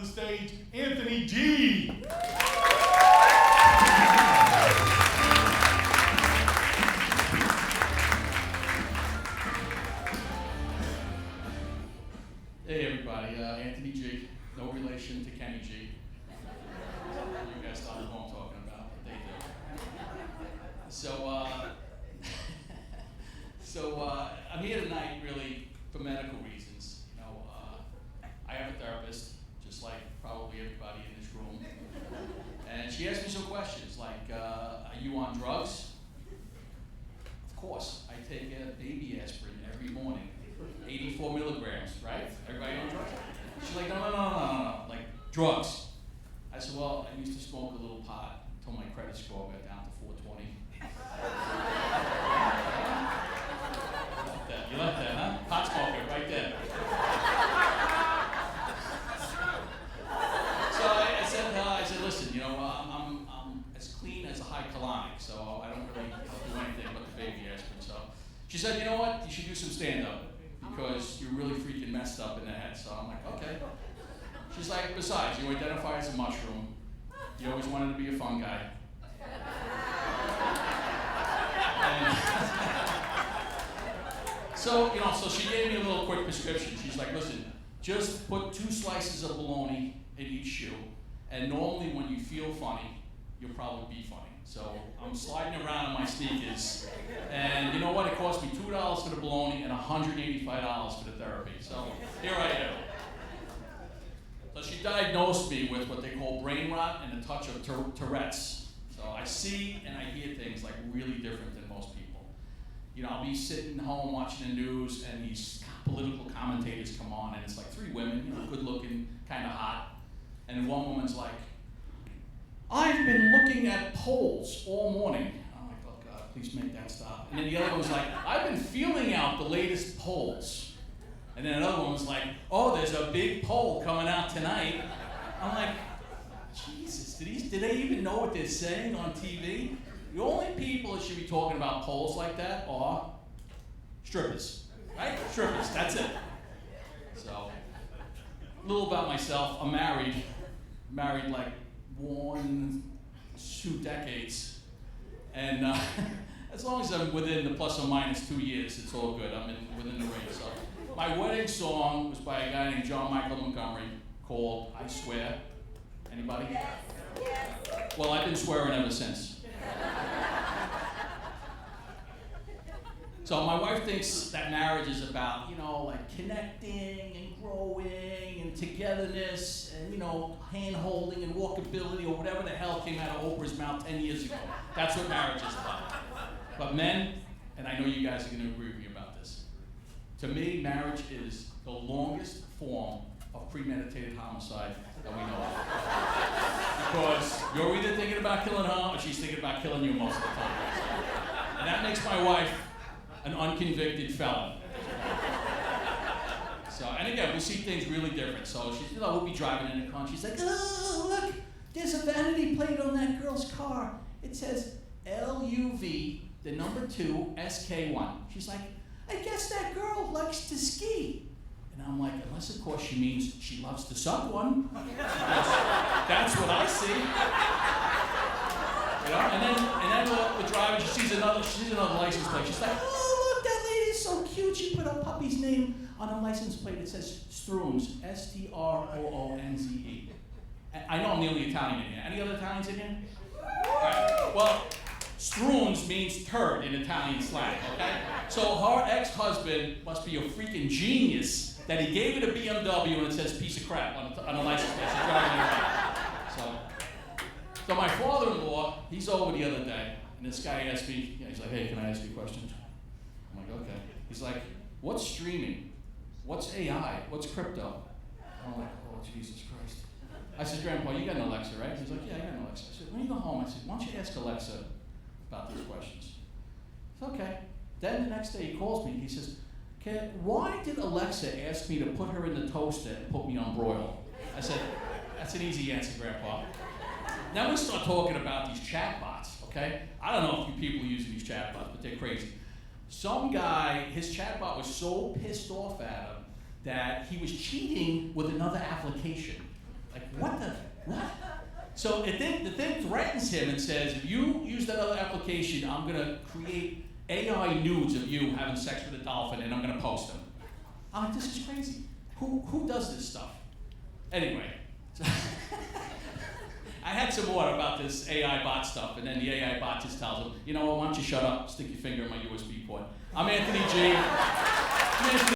the stage, Anthony G. Hey everybody, Anthony G. No relation to Kenny G. You guys don't know who I'm talking about, but they do. So I'm here tonight really for medical reasons. You know, I have a therapist, just like probably everybody in this room. And she asked me some questions like, are you on drugs? Of course, I take a baby aspirin every morning, 84 milligrams, right? Everybody on drugs? She's like, no, like drugs. I said, well, I used to smoke a little pot until my credit score got down to 420. You like that, huh? Pot smoker, right there. So I said, listen, you know, I'm as clean as a high colonic, so I don't really do anything but the baby aspirin. So she said, you know what, you should do some stand-up because you're really freaking messed up in the head. So I'm like, okay. She's like, besides, you identify as a mushroom. You always wanted to be a fun guy. So she gave me a little quick prescription. She's like, listen, just put 2 slices of bologna in each shoe, and normally when you feel funny, you'll probably be funny. So I'm sliding around in my sneakers, and you know what? It cost me $2 for the bologna and $185 for the therapy. So here I am. So she diagnosed me with what they call brain rot and a touch of Tourette's. So I see and I hear things like really different than most people. You know, I'll be sitting home watching the news and these political commentators come on and it's like 3 women, you know, good looking, kind of hot. And one woman's like, I've been looking at polls all morning. I'm like, oh God, please make that stop. And then the other one was like, I've been feeling out the latest polls. And then another one was like, oh, there's a big poll coming out tonight. I'm like, Jesus, did they even know what they're saying on TV? The only people that should be talking about polls like that are strippers, right? Strippers, that's it. So, a little about myself. I'm married like 2 decades. And as long as I'm within the plus or minus 2 years, it's all good. I'm within the range. So, my wedding song was by a guy named John Michael Montgomery called I Swear. Anybody? Yes. Well, I've been swearing ever since. So my wife thinks that marriage is about, you know, like connecting and growing and togetherness and, you know, hand-holding and walkability or whatever the hell came out of Oprah's mouth 10 years ago. That's what marriage is about. But men, and I know you guys are going to agree with me about this, to me, marriage is the longest form of premeditated homicide that we know of. Because you're either thinking about killing her or she's thinking about killing you most of the time. And that makes my wife an unconvicted felon. So, and again, we see things really different. So she's, you know, we'll be driving in the car and she's like, oh, look, there's a vanity plate on that girl's car. It says LUV, the number 2, SK1. She's like, I guess that girl likes to ski. And I'm like, unless of course she means she loves to suck one. That's what I see. You know? And then we're driving, she sees another license plate. She's like, oh, look, that lady's so cute. She put a puppy's name on a license plate. It says Stroonze, Stroonze. I know I'm the only Italian in here. Any other Italians in here? All right. Well, Stroonze means turd in Italian slang, okay? So her ex-husband must be a freaking genius that he gave it a BMW and it says piece of crap on a license plate. She's driving it around. So my father-in-law, he's over the other day, and this guy asked me, he's like, hey, can I ask you a question? I'm like, okay. He's like, what's streaming? What's AI? What's crypto? I'm like, oh, Jesus Christ. I said, Grandpa, you got an Alexa, right? He's like, yeah, I got an Alexa. I said, when you go home, I said, why don't you ask Alexa about these questions? It's okay. Then the next day he calls me, he says, why did Alexa ask me to put her in the toaster and put me on broil? I said, that's an easy answer, Grandpa. Now we start talking about these chatbots, okay? I don't know if you people are using these chatbots, but they're crazy. Some guy, his chatbot was so pissed off at him that he was cheating with another application. Like, what? So the thing threatens him and says, if you use that other application, I'm gonna create AI nudes of you having sex with a dolphin and I'm gonna post them. I'm like, this is crazy. Who does this stuff? Anyway, so I had some more about this AI bot stuff, and then the AI bot just tells him, you know what, why don't you shut up, stick your finger in my USB port. I'm Anthony G.